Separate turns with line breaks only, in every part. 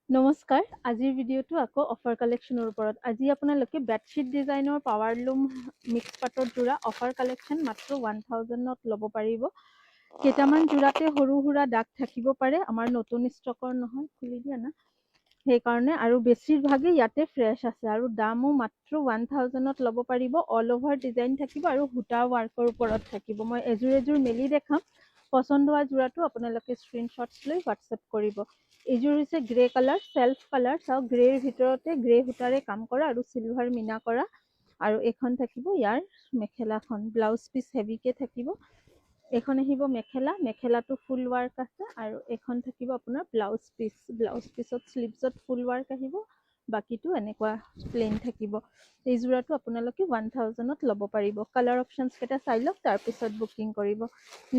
নমস্কাৰ, আজিৰ ভিডিঅ'টো আকৌ অফাৰ কালেকশ্যনৰ ওপৰত। আজি আপোনালোকে বেডশ্বীট ডিজাইনৰ পাৱাৰলুম মিক্স পাটৰ যোৰা অফাৰ কালেকশ্যন মাত্ৰ 1000ত ল'ব পাৰিব। কেইটামান যোৰাতে সৰু সুৰা দাগ থাকিব পাৰে, আমাৰ নতুন ষ্টকৰ নহয়, খুলি দিয়া না। সেইকাৰণে আৰু বেছিভাগেই ইয়াতে ফ্ৰেছ আছে আৰু দামো মাত্ৰ 1000ত ল'ব পাৰিব। অল অভাৰ ডিজাইন থাকিব আৰু সূতা ৱাৰ্কৰ ওপৰত থাকিব। মই এযোৰ এযোৰ মেলি দেখাম। পচন্দ হোৱা যোৰাটো আপোনালোকে স্ক্ৰীনশ্বটছ লৈ হোৱাটছএপ কৰিব। এইযোৰ হৈছে গ্ৰে কালাৰ, চেল্ফ কালাৰ। চাওক, গ্ৰেৰ ভিতৰতে গ্ৰে সূতাৰে কাম কৰা আৰু চিলভাৰ মিনা কৰা। আৰু এইখন থাকিব ইয়াৰ মেখেলাখন, ব্লাউজ পিচ হেভিকে থাকিব। এইখন আহিব মেখেলা, মেখেলাটো ফুল ৱাৰ্ক আছে আৰু এইখন থাকিব আপোনাৰ ব্লাউজ পিচ। ব্লাউজ পিচত স্লিভছত ফুল ৱাৰ্ক আহিব, বাকীটো এনেকুৱা প্লেইন থাকিব। এই যোৰাটো আপোনালোকে 1000ত ল'ব পাৰিব। কালাৰ অপশ্যনছ কেইটা চাই লওক, তাৰপিছত বুকিং কৰিব।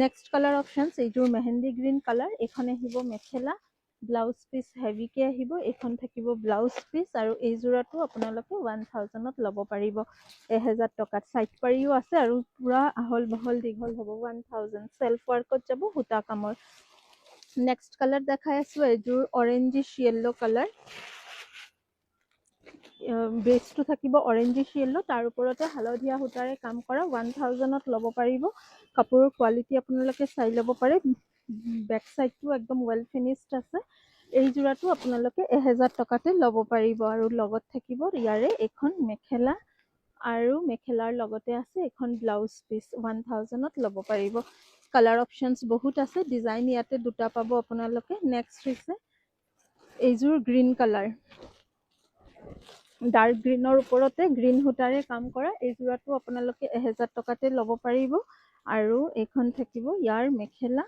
নেক্সট কালাৰ অপশ্যনছ, এইযোৰ মেহেন্দি গ্ৰীণ কালাৰ। এইখন আহিব মেখেলা, ব্লাউজ পিচ হেভিকে আহিব। এইখন থাকিব ব্লাউজ পিচ আৰু এই যোৰাটো আপোনালোকে 1000ত ল'ব পাৰিব। 1000 টকাত। চাইড পাৰিও আছে আৰু পুৰা আহল বহল দীঘল হ'ব। 1000 চেল্ফ ৱাৰ্কত যাব, সূতা কামৰ। নেক্সট কালাৰ দেখাই আছো, এইযোৰ অৰেঞ্জিছ য়েল্লো কালাৰ। বেচটো থাকিব অৰেঞ্জিছ য়েল্লো, তাৰ ওপৰতে হালধীয়া সূতাৰে কাম কৰা। 1000ত ল'ব পাৰিব। কাপোৰৰ কোৱালিটি আপোনালোকে চাই ল'ব পাৰে। বেক চাইডটো একদম ৱেল ফিনিছড আছে। এই যোৰাটো আপোনালোকে 1000 টকাতে ল'ব পাৰিব আৰু লগত থাকিব ইয়াৰে এইখন মেখেলা আৰু মেখেলাৰ লগতে আছে এখন ব্লাউজ পিচ। 1000ত ল'ব পাৰিব। কালাৰ অপশ্যনছ বহুত আছে, ডিজাইন ইয়াতে দুটা পাব আপোনালোকে। নেক্সট হৈছে এইযোৰ গ্ৰীণ কালাৰ, ডাৰ্ক গ্ৰীণৰ ওপৰতে গ্ৰীণ সূতাৰে কাম কৰা। এই যোৰাটো আপোনালোকে 1000 টকাতে ল'ব পাৰিব। আৰু এইখন থাকিব ইয়াৰ মেখেলা,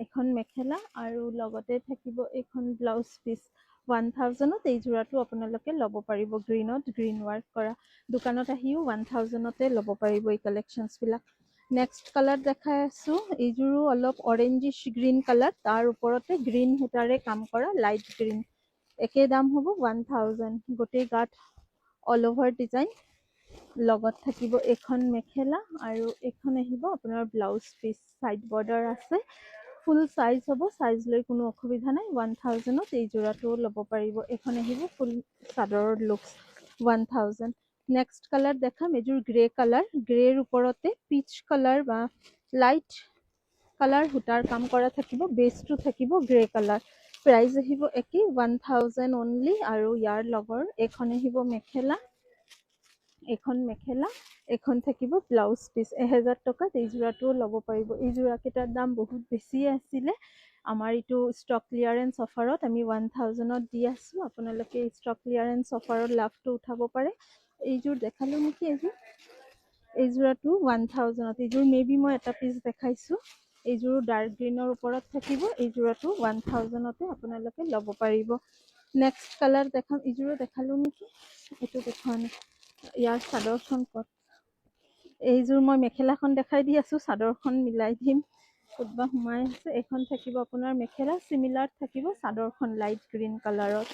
এখন মেখেলা আৰু লগতে থাকিব এইখন ব্লাউজ পিচ। 1000ত এই যোৰাটো আপোনালোকে ল'ব পাৰিব, গ্ৰীণত গ্ৰীণ ৱাৰ্ক কৰা। দোকানত আহিও 1000তে ল'ব পাৰিব এই কালেকশ্যনছবিলাক। নেক্সট কালাৰ দেখাই আছো, এইযোৰো অলপ অৰেঞ্জিছ গ্ৰীণ কালাৰ, তাৰ ওপৰতে গ্ৰীণ সূতাৰে কাম কৰা, লাইট গ্ৰীণ। একে দাম হ'ব 1000। গোটেই গাত অল অভাৰ ডিজাইন, লগত থাকিব এইখন মেখেলা আৰু এইখন আহিব আপোনাৰ ব্লাউজ পিচ। চাইড বৰ্ডাৰ আছে, ফুল চাইজ হ'ব, চাইজ লৈ কোনো অসুবিধা নাই। 1000ত এই যোৰাটো ল'ব পাৰিব। এইখন আহিব ফুল চাদৰৰ লুকছ, 1000। নেক্সট কালাৰ দেখাম, এইযোৰ গ্ৰে কালাৰ। গ্ৰেৰ ওপৰতে পিচ কালাৰ বা লাইট কালাৰ সূতাৰ কাম কৰা থাকিব। বেচটো থাকিব গ্ৰে কালাৰ। প্ৰাইচ আহিব একে, 1000 অনলি। আৰু ইয়াৰ লগৰ এইখন আহিব মেখেলা, এইখন মেখেলা, এইখন থাকিব ব্লাউজ পিচ। 1000 টকাত এই যোৰাটোও ল'ব পাৰিব। এই যোৰাকেইটাৰ দাম বহুত বেছিয়ে আছিলে। আমাৰ এইটো ষ্টক ক্লিয়াৰেন্স অফাৰত আমি 1000ত দি আছো। আপোনালোকে ষ্টক ক্লিয়াৰেন্স অফাৰৰ লাভটো উঠাব পাৰে। এইযোৰ দেখালো নেকি, এই যোৰাটো 1000ত। এইযোৰ মে বি মই এটা পিচ দেখাইছো। এইযোৰো ডাৰ্ক গ্ৰীণৰ ওপৰত থাকিব। এই যোৰাটো 1000তে আপোনালোকে ল'ব পাৰিব। নেক্সট কালাৰ দেখাম, এইযোৰো দেখালো নেকি, এইটো দেখুওৱা নাই। ইয়াৰ চাদৰখন ক'ত, এইযোৰ মই মেখেলাখন দেখাই দি আছো, চাদৰখন মিলাই দিম, ক'তবা সোমাই আছে। এইখন থাকিব আপোনাৰ মেখেলা, চিমিলাৰ থাকিব চাদৰখন লাইট গ্ৰীণ কালাৰত।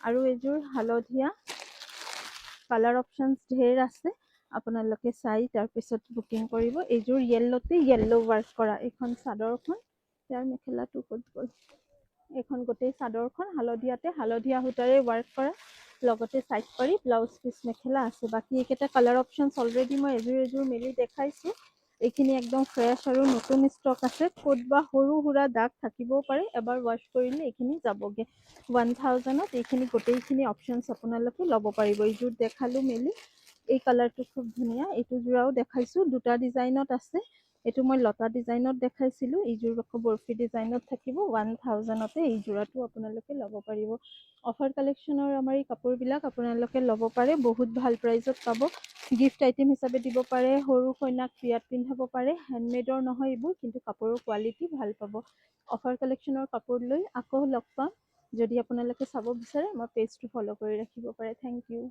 আৰু এইযোৰ হালধীয়া। কালাৰ অপশ্যনছ ঢেৰ আছে, আপোনালোকে চাই তাৰপিছত বুকিং কৰিব। এইযোৰ য়েল্লোতে য়েল্লো ৱাৰ্ক কৰা, এইখন চাদৰখন। ইয়াৰ মেখেলাটো ক'ত গ'ল, এইখন গোটেই চাদৰখন হালধীয়াতে হালধীয়া সূতাৰে ৱাৰ্ক কৰা, লগতে চাইড পাৰি ব্লাউজ পিচ মেখেলা আছে। বাকী এইকেইটা কালাৰ অপশ্যনছ অলৰেডি মই এযোৰ এযোৰ মেলি দেখাইছো। এইখিনি একদম ফ্ৰেছ আৰু নতুন ষ্টক আছে। ক'তবা সৰু সুৰা দাগ থাকিবও পাৰে, এবাৰ ৱাশ্ব কৰিলে এইখিনি যাবগে। 1000ত এইখিনি গোটেইখিনি অপশ্যনছ আপোনালোকে ল'ব পাৰিব। এইযোৰ দেখালো মেলি, এই কালাৰটো খুব ধুনীয়া। এইটো যোৰাও দেখাইছো, দুটা ডিজাইনত আছে। এইটো মই লতা ডিজাইনত দেখাইছিলো, এইযোৰ আকৌ বৰফি ডিজাইনত থাকিব। 1000তে এই যোৰাটো আপোনালোকে ল'ব পাৰিব। অফাৰ কালেকশ্যনৰ আমাৰ এই কাপোৰবিলাক আপোনালোকে ল'ব পাৰে, বহুত ভাল প্ৰাইজত পাব। গিফ্ট আইটেম হিচাপে দিব পাৰে, সৰু কইনাক বিয়াত পিন্ধাব পাৰে। হেণ্ডমেডৰ নহয় এইবোৰ, কিন্তু কাপোৰৰ কোৱালিটি ভাল পাব। অফাৰ কালেকশ্যনৰ কাপোৰ লৈ আকৌ লগ পাম। যদি আপোনালোকে চাব বিচাৰে, আমাৰ পেজটো ফ'ল' কৰি ৰাখিব পাৰে। Thank U.